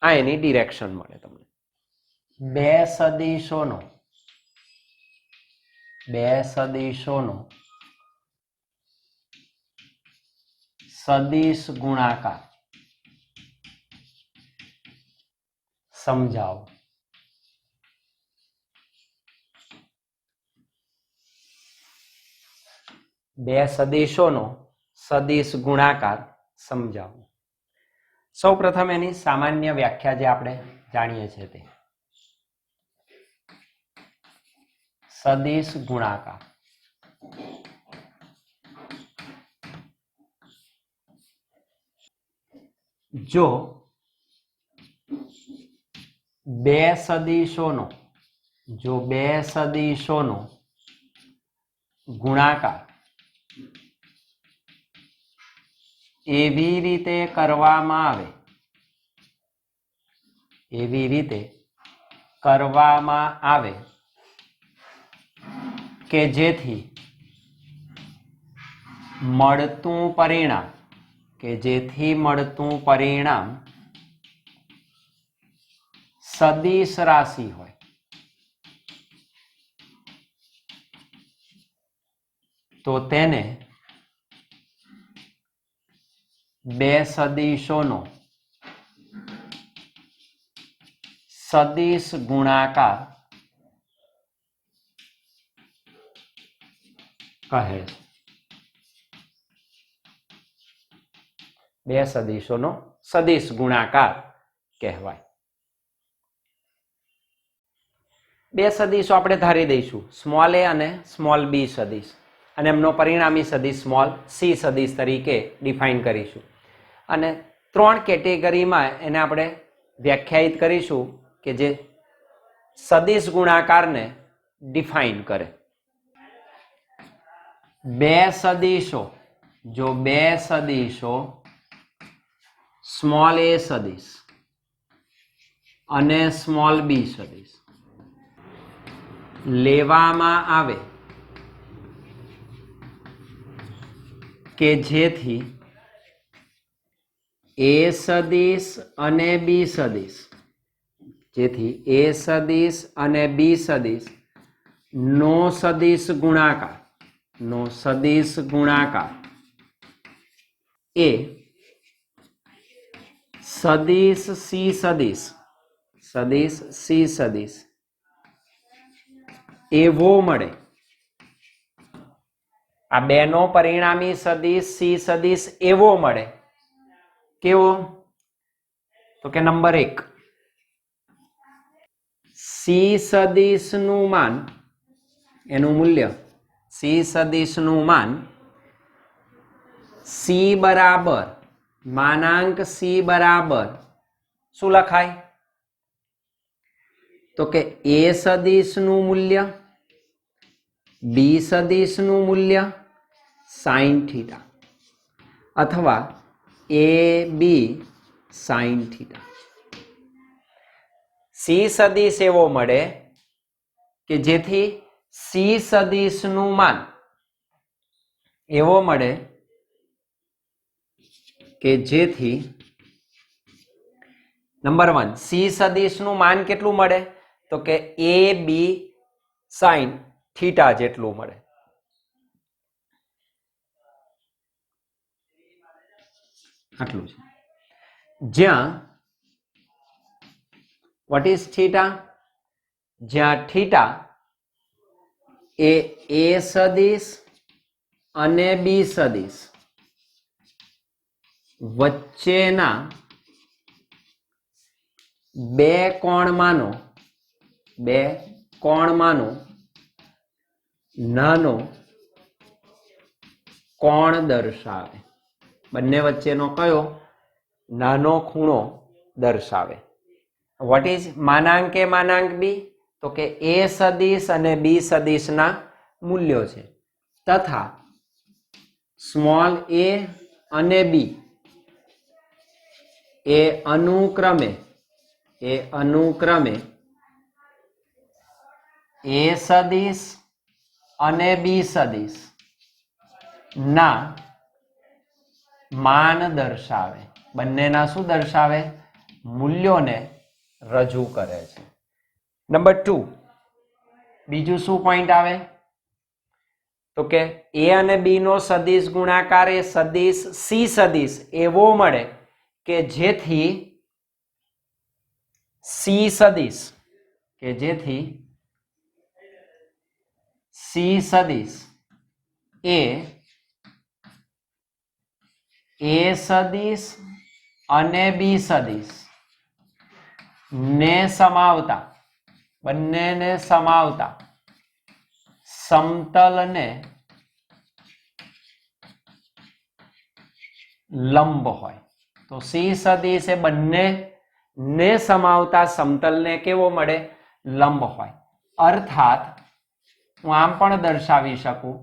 આ એની ડિરેક્શન મળે તમને. બે સદિશોનો સદિશ ગુણાકાર સમજાવો. બે સદિશોનો સદિશ ગુણાકાર સમજાવો. સૌ પ્રથમ એની સામાન્ય વ્યાખ્યા જે આપણે જાણીએ છીએ તે સદિશ ગુણાકાર. જો બે સદિશોનો ગુણાકાર એવી રીતે કરવામાં આવે કે જેથી મળતું પરિણામ સદિશ રાશિ હોય તો તેને બે સદિશોનો સદિશ ગુણાકાર કહે છે. બે સદિશોનો સદિશ ગુણાકાર કહેવાય. બે સદિશો આપણે ધારી દઈશું, સ્મોલ એ અને સ્મોલ બી સદિશ, અને એમનો પરિણામી સદિશ સ્મોલ સી સદિશ તરીકે ડિફાઇન કરીશું. અને ત્રણ કેટેગરીમાં એને આપણે વ્યાખ્યાયિત કરીશું કે જે સદિશ ગુણાકારને ડિફાઇન કરે. બે સદિશો સ્મોલ એ સદિશ અને સ્મોલ બી સદિશ લેવામાં આવે કે જેથી એ સદિશ અને બી સદિશ નો સદિશ ગુણાકાર એ સદિશ સી સદિશ એવો મળે. આ બેનો પરિણામી સદિશ સી સદિશ એવો મળે. કેવો? તો કે નંબર 1, સી સદિશનું માન, એનું મૂલ્ય સી સદિશનું માન સી બરાબર માનાંક સી બરાબર શું લખાય? તો કે એ સદિશનું મૂલ્ય બી સદિશનું મૂલ્ય સાઇન થીટા અથવા એ બી સાઇન થીટા. સી સદિશ એવો મળે કે જેથી સી સદિશનું માન એવો મળે કે જેથી નંબર 1 સી સદિશનું માન કેટલું મળે? તો કે એ બી સાઇન થીટા જેટલું મળે. આટલું છે. જ્યાં વોટ ઇઝ થીટા? જ્યાં થીટા એ સદિશ અને બી સદિશ વચ્ચેના બે કોણમાંનો નાનો કોણ દર્શાવે. બંને વચ્ચેનો કયો નાનો ખૂણો દર્શાવે. વોટ ઇઝ માનાંક એ માનાંક બી? તો કે એ સદિશ અને બી સદિશના મૂલ્યો છે તથા સ્મોલ એ અને બી એ અનુક્રમે એ સદિશ અને બી સદિશ ના માન દર્શાવે. બંનેના શું દર્શાવે? મૂલ્યોને રજૂ કરે છે. નંબર 2 બીજું શું પોઈન્ટ આવે? તો કે એ અને બી નો સદિશ ગુણાકાર એ સદિશ સી સદિશ એવો મળે કે જેથી સી સદિશ એ સદિશ અને બી સદિશ ને સમાવતા, બંનેને સમાવતા સમતલને લંબ હોય. તો સી સદિશ એ બંને ને સમાવતા સમતલને કેવો મળે? લંબ હોય. અર્થાત હું આમ પણ દર્શાવી શકું,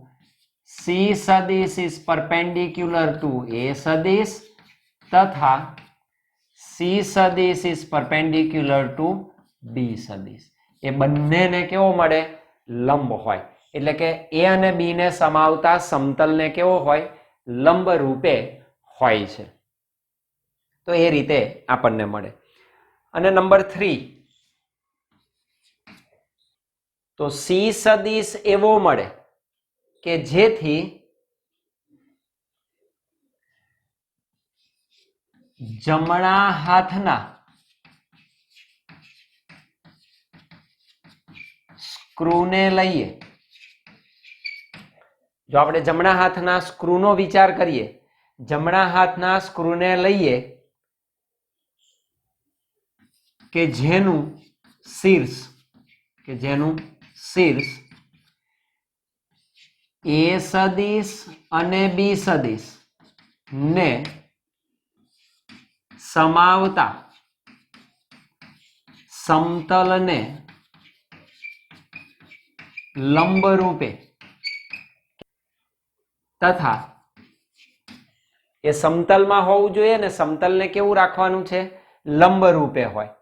સી સદિશ ઇઝ પરપેન્ડિક્યુલર ટુ એ સદિશ તથા સી સદિશ ઇઝ પરપેન્ડિક્યુલર ટુ બી સદિશ. એ બંનેને કેવો મળે? લંબ હોય. એટલે કે એ અને બી ને સમાવતા સમતલને કેવો હોય? લંબ રૂપે હોય છે. તો એ રીતે આપણને મળે. અને નંબર 3 તો સી સદિશ એવો મળે કે જેથી જમણા હાથના સ્ક્રૂને લઈએ. જો આપણે જમણા હાથના સ્ક્રૂનો વિચાર કરીએ, જમણા હાથના સ્ક્રૂને લઈએ કે જેનું શીર્ષ એ સદિશ અને બી સદિશ ને સમાવતા સમતલને લંબ રૂપે તથા એ સમતલમાં હોવું જોઈએ ને, સમતલને કેવું રાખવાનું છે? લંબ રૂપે હોય.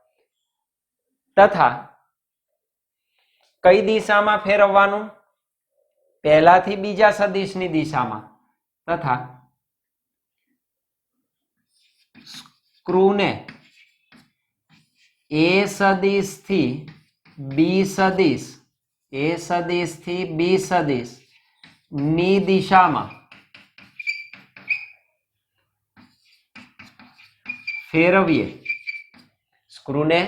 તથા કઈ દિશામાં ફેરવવાનું? પહેલાથી બીજા સદિશની દિશામાં. તથા સ્ક્રૂને એ સદિશથી બી સદિશ ની દિશામાં ફેરવીએ. સ્ક્રૂને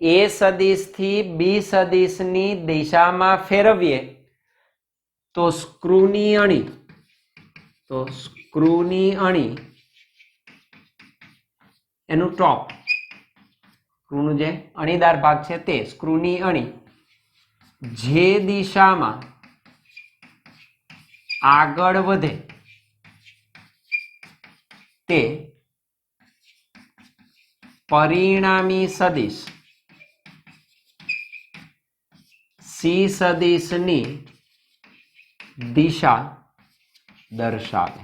એ સદિશથી બી સદિશની દિશામાં ફેરવીએ તો સ્ક્રૂની અણી એનું ટોપ, સ્ક્રૂનું જે અણીદાર ભાગ છે તે સ્ક્રૂની અણી જે દિશામાં આગળ વધે તે પરિણામી સદિશ સી સદિશની દિશા દર્શાવે.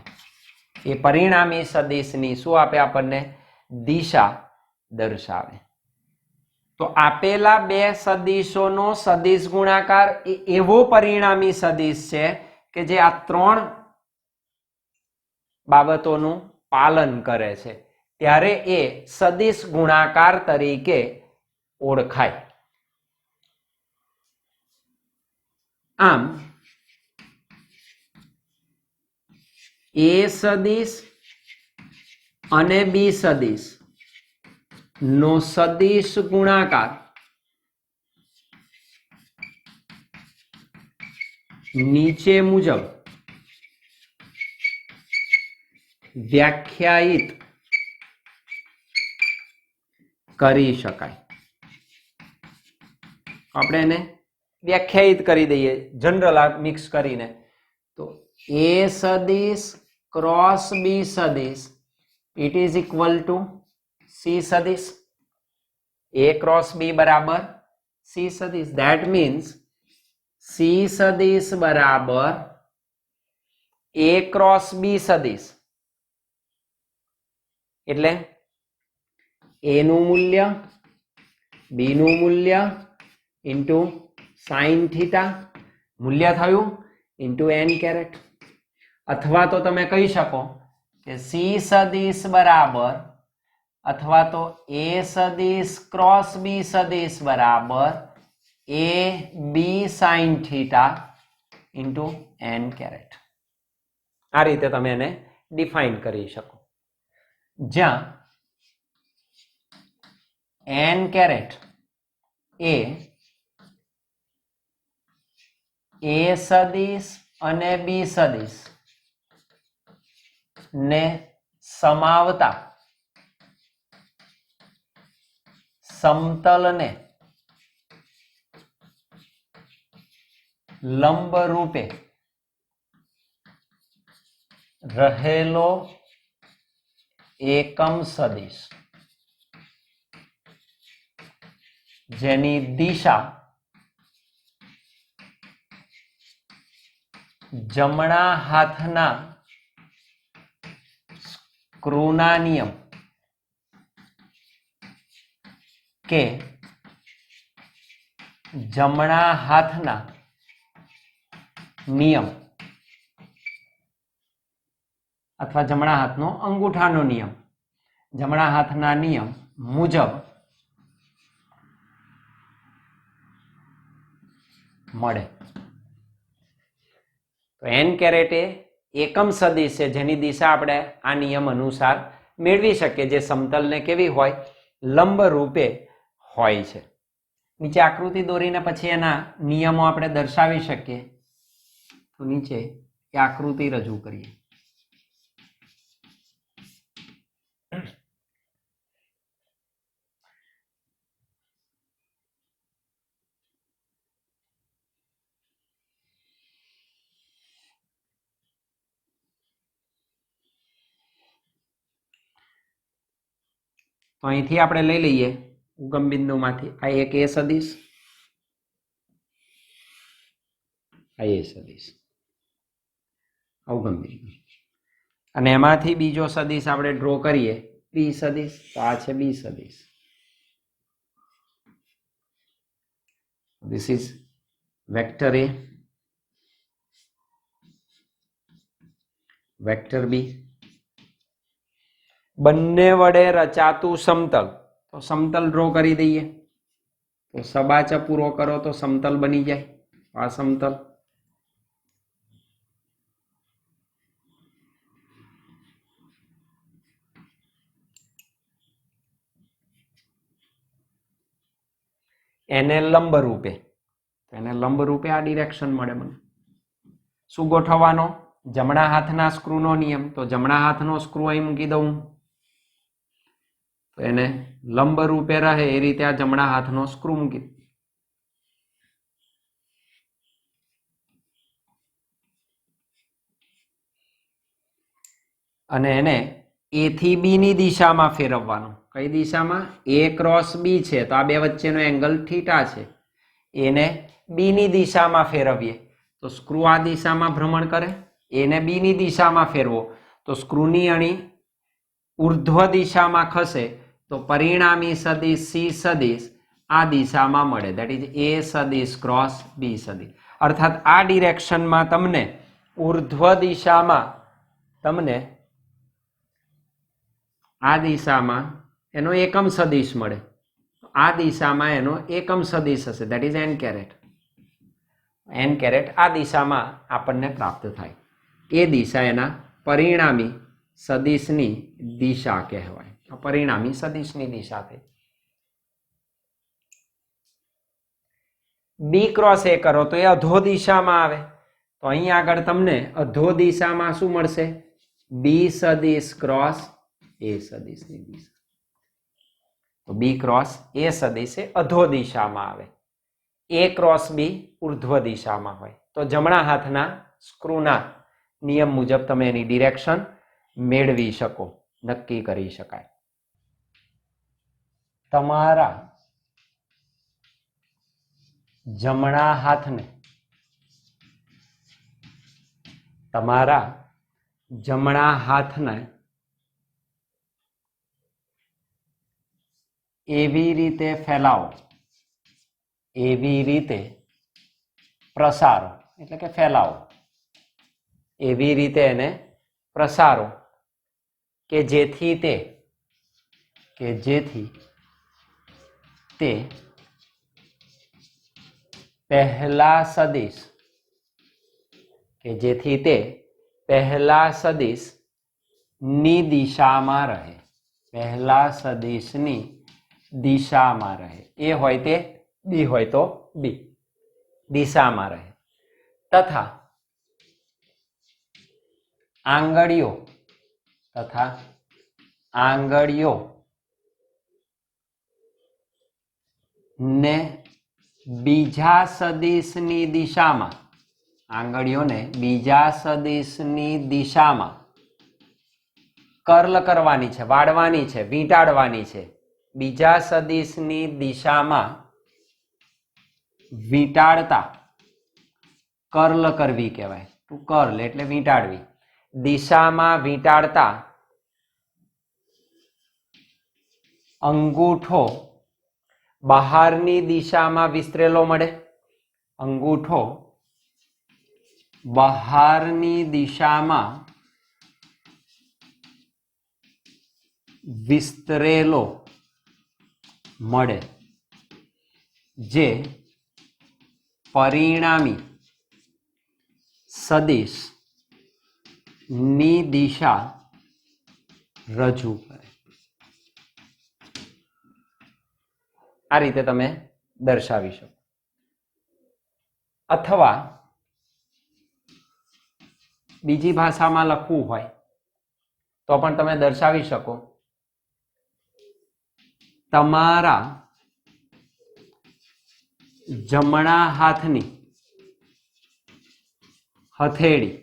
એ પરિણામી સદિશની શું આપે આપણને? દિશા દર્શાવે. તો આપેલા બે સદિશોનો સદિશ ગુણાકાર એ એવો પરિણામી સદિશ છે કે જે આ 3 બાબતોનું પાલન કરે છે, ત્યારે એ સદિશ ગુણાકાર તરીકે ઓળખાય. આમ એ સદિશ અને બી સદિશ નો સદિશ ગુણાકાર નીચે મુજબ વ્યાખ્યાયિત કરી શકાય. આપણે એને વ્યાખ્યાયિત કરી દઈએ જનરલ આ મિક્સ કરીને. તો એ સદિશ ક્રોસ બી સદિશ it is equal two C સદિશ. એ ક્રોસ બી બરાબર સી સદિશ. ધેટ મીન્સ સી સદિશ બરાબર એ ક્રોસ બી સદિશ. એટલે એ નું મૂલ્ય બી નું મૂલ્ય ઇન્ટુ સાઇન થીટા મૂલ્ય થયું ઇન્ટુ એન કેરેટ. અથવા તો તમે કહી શકો કે સી સદિશ બરાબર અથવા તો એ સદિશ ક્રોસ બી સદિશ બરાબર A B sine theta into N caret. આ રીતે તમે એને ડિફાઇન કરી શકો, જ્યાં એન કેરેટ એ સદિશ અને બી સદિશ ને સમાવતા સમતલને લંબ રૂપે રહેલો એકમ સદિશ જેની દિશા જમણા હાથના સ્ક્રૂના નિયમ કે જમણા હાથના નિયમ અથવા જમણા હાથનો અંગૂઠાનો નિયમ, જમણા હાથના નિયમ મુજબ મળે. તો એન કેરેટ એ એકમ સદિશ છે જેની દિશા આપણે આ નિયમ અનુસાર મેળવી શકીએ, જે સમતલને કેવી હોય, લંબ રૂપે હોય છે. નીચે આકૃતિ દોરીને પછી એના નિયમો આપણે દર્શાવી શકીએ. તો નીચે એ આકૃતિ રજૂ કરીએ. તો અહીંથી આપણે લઈ લઈએ ઉગમ બિંદુમાંથી આ એક એ સદિશ, આ એ સદિશ ઉગમ બિંદુ, અને એમાંથી બીજો સદિશ આપણે ડ્રો કરીએ બી સદિશ. તો આ છે બી સદિશ. This is vector A, vector B. બંને વડે રચાતું સમતલ, તો સમતલ ડ્રો કરી દઈએ. તો સબાચ પૂરો કરો તો સમતલ બની જાય આ સમતલ. એને લંબ રૂપે, એને લંબ રૂપે આ ડિરેક્શન મળે. મને શું ગોઠવવાનો? જમણા હાથના સ્ક્રૂનો નિયમ. તો જમણા હાથનો સ્ક્રૂ અહીં મૂકી દઉં તો એને લંબ રૂપે રહે એ રીતે આ જમણા હાથનો સ્ક્રૂ મૂકી, અને એને એ થી બી ની દિશામાં ફેરવવાનો. કઈ દિશામાં? એ ક્રોસ બી છે તો આ બે વચ્ચેનો એંગલ થીટા છે, એને બી ની દિશામાં ફેરવીએ તો સ્ક્રૂ આ દિશામાં ભ્રમણ કરે. એને બી ની દિશામાં ફેરવો તો સ્ક્રૂની અણી ઉર્ધ્વ દિશામાં ખસે તો પરિણામી સદિશ સી સદિશ આ દિશામાં મળે. દેટ ઇઝ એ સદિશ ક્રોસ બી સદિશ. અર્થાત આ ડિરેક્શનમાં તમને ઉર્ધ્વ દિશામાં તમને આ દિશામાં એનો એકમ સદિશ મળે. આ દિશામાં એનો એકમ સદિશ હશે. That is n caret. N caret આ દિશામાં આપણને પ્રાપ્ત થાય. એ દિશા એના પરિણામી સદિશની દિશા કહેવાય. પરિણામી સદિશની દિશા થઈ. બી ક્રોસ એ કરો તો એ અધો દિશામાં આવે. તો અહીં આગળ તમને અધો દિશામાં શું મળશે? બી સદિશ ક્રોસ એ સદિશની દિશા. તો બી ક્રોસ એ સદિશ એ અધો દિશામાં આવે, એ ક્રોસ બી ઉર્ધ્વ દિશામાં હોય. તો જમણા હાથના સ્ક્રૂના નિયમ મુજબ તમે એની ડિરેક્શન મેળવી શકો, નક્કી કરી શકાય. તમારા જમણા હાથને એવી રીતે ફેલાવો, એવી રીતે પ્રસારો, એટલે કે ફેલાવો, એવી રીતે એને પ્રસારો કે જેથી તે પહેલા સદિશ ની દિશામાં રહે, પહેલા સદિશની દિશામાં રહે. એ હોય તે બી હોય તો બી દિશામાં રહે. તથા આંગળીઓ ને બીજા સદિશની દિશામાં, આંગળીઓને બીજા સદિશની દિશામાં કર્લ કરવાની છે, વાળવાની છે, વીંટાળવાની છે. બીજા સદિશની દિશામાં વીંટાળતા કર્લ કરવી કહેવાય. ટુ કર્લ એટલે વીંટાળવી. દિશામાં વીંટાળતા અંગૂઠો બહારની દિશામાં વિસ્તરેલો મળે, અંગૂઠો બહારની દિશામાં વિસ્તરેલો મળે, જે પરિણામી સદિશ ની દિશા રજૂ કરે. આ રીતે તમે દર્શાવી શકો. અથવા બીજી ભાષામાં લખવું હોય તો પણ તમે દર્શાવી શકો. તમારા જમણા હાથની હથેળી,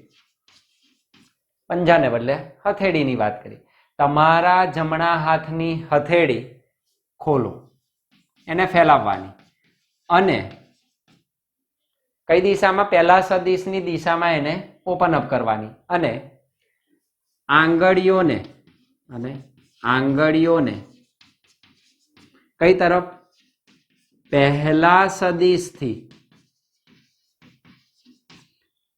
પંજાને બદલે હથેળીની વાત કરી. તમારા જમણા હાથની હથેળી ખોલો, એને ફેલાવવાની, અને કઈ દિશામાં? પહેલા સદિશની દિશામાં એને ઓપન અપ કરવાની, અને આંગળીઓને કઈ તરફ? પહેલા સદિશથી.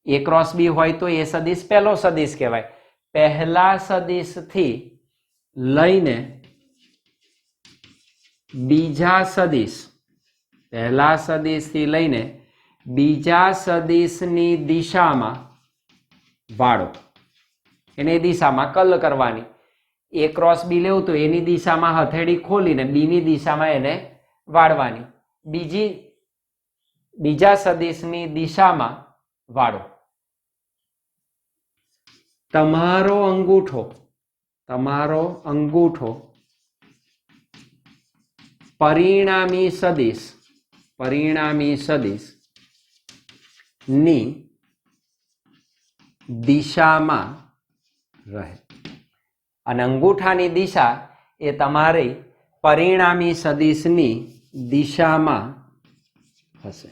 એ ક્રોસ બી હોય તો એ સદિશ પહેલો સદિશ કહેવાય. પહેલા સદિશથી લઈને બીજા સદિશ, પહેલા સદિશથી લઈને બીજા સદિશની દિશામાં વાળો, એને દિશામાં કર્લ કરવાની. એ ક્રોસ બી લેવું તો એની દિશામાં હથેળી ખોલીને બીની દિશામાં એને વાળવાની, બીજા સદિશની દિશામાં વાળો. તમારો અંગૂઠો પરિણામી સદિશ ની દિશામાં રહે, અને અંગૂઠાની દિશા એ તમારી પરિણામી સદિશની દિશામાં હશે.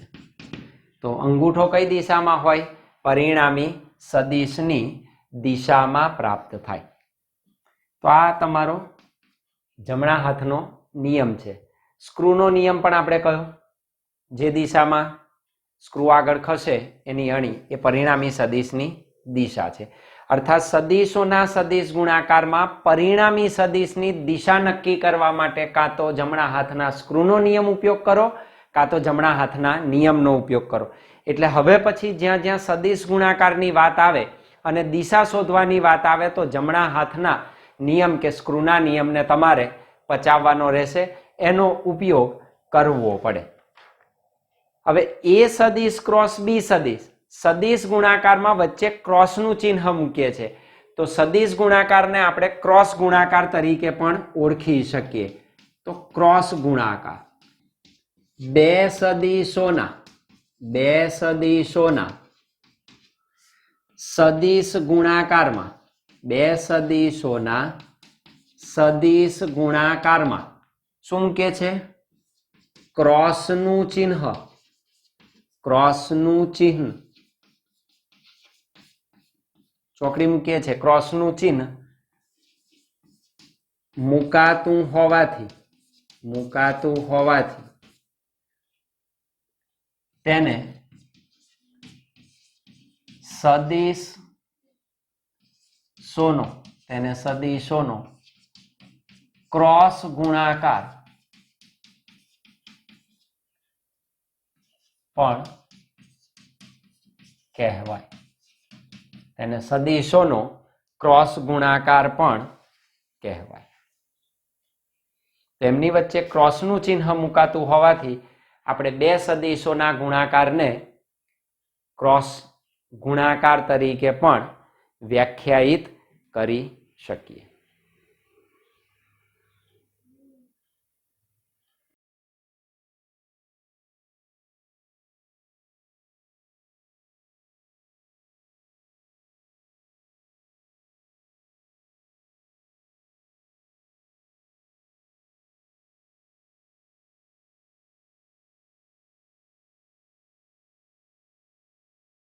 તો અંગૂઠો કઈ દિશામાં હોય? પરિણામી સદિશની દિશામાં પ્રાપ્ત થાય. તો આ તમારો જમણા હાથનો નિયમ છે. સ્ક્રૂનો નિયમ પણ આપણે કહ્યો, જે દિશામાં સ્ક્રૂ આગળ ખસે એની અણી એ પરિણામી સદિશની દિશા છે. અર્થાત સદિશોના સદિશ ગુણાકારમાં પરિણામી સદિશની દિશા નક્કી કરવા માટે કાં તો જમણા હાથના સ્ક્રૂનો નિયમ ઉપયોગ કરો, કાં તો જમણા હાથના નિયમનો ઉપયોગ કરો. એટલે હવે પછી જ્યાં જ્યાં સદિશ ગુણાકારની વાત આવે અને દિશા શોધવાની વાત આવે તો જમણા હાથના નિયમ કે સ્ક્રૂના નિયમને તમારે પચાવવાનો રહેશે, એનો ઉપયોગ કરવો પડે. હવે એ સદિશ ક્રોસ બી સદિશ, સદિશ ગુણાકારમાં વચ્ચે ક્રોસનું ચિહ્ન મૂકીએ છે, તો સદિશ ગુણાકારને આપણે ક્રોસ ગુણાકાર તરીકે પણ ઓળખી શકીએ. તો ક્રોસ ગુણાકાર બે સદિશોના સદિશ ગુણાકારમાં સદિશ ગુણાકારમાં શું મૂકે છે? ક્રોસનું ચિહ્ન ચોકડી મૂકીએ છે. ક્રોસનું ચિહ્ન મુકાતું હોવાથી તેને સદિશોનો ક્રોસ ગુણાકાર પણ કહેવાય. તેને સદિશોનો ક્રોસ ગુણાકાર પણ કહેવાય. તેમની વચ્ચે ક્રોસનું ચિહ્ન મુકાતું હોવાથી આપણે બે સદિશોના ગુણાકારને ક્રોસ ગુણાકાર તરીકે પણ વ્યાખ્યાયિત કરી શકીએ.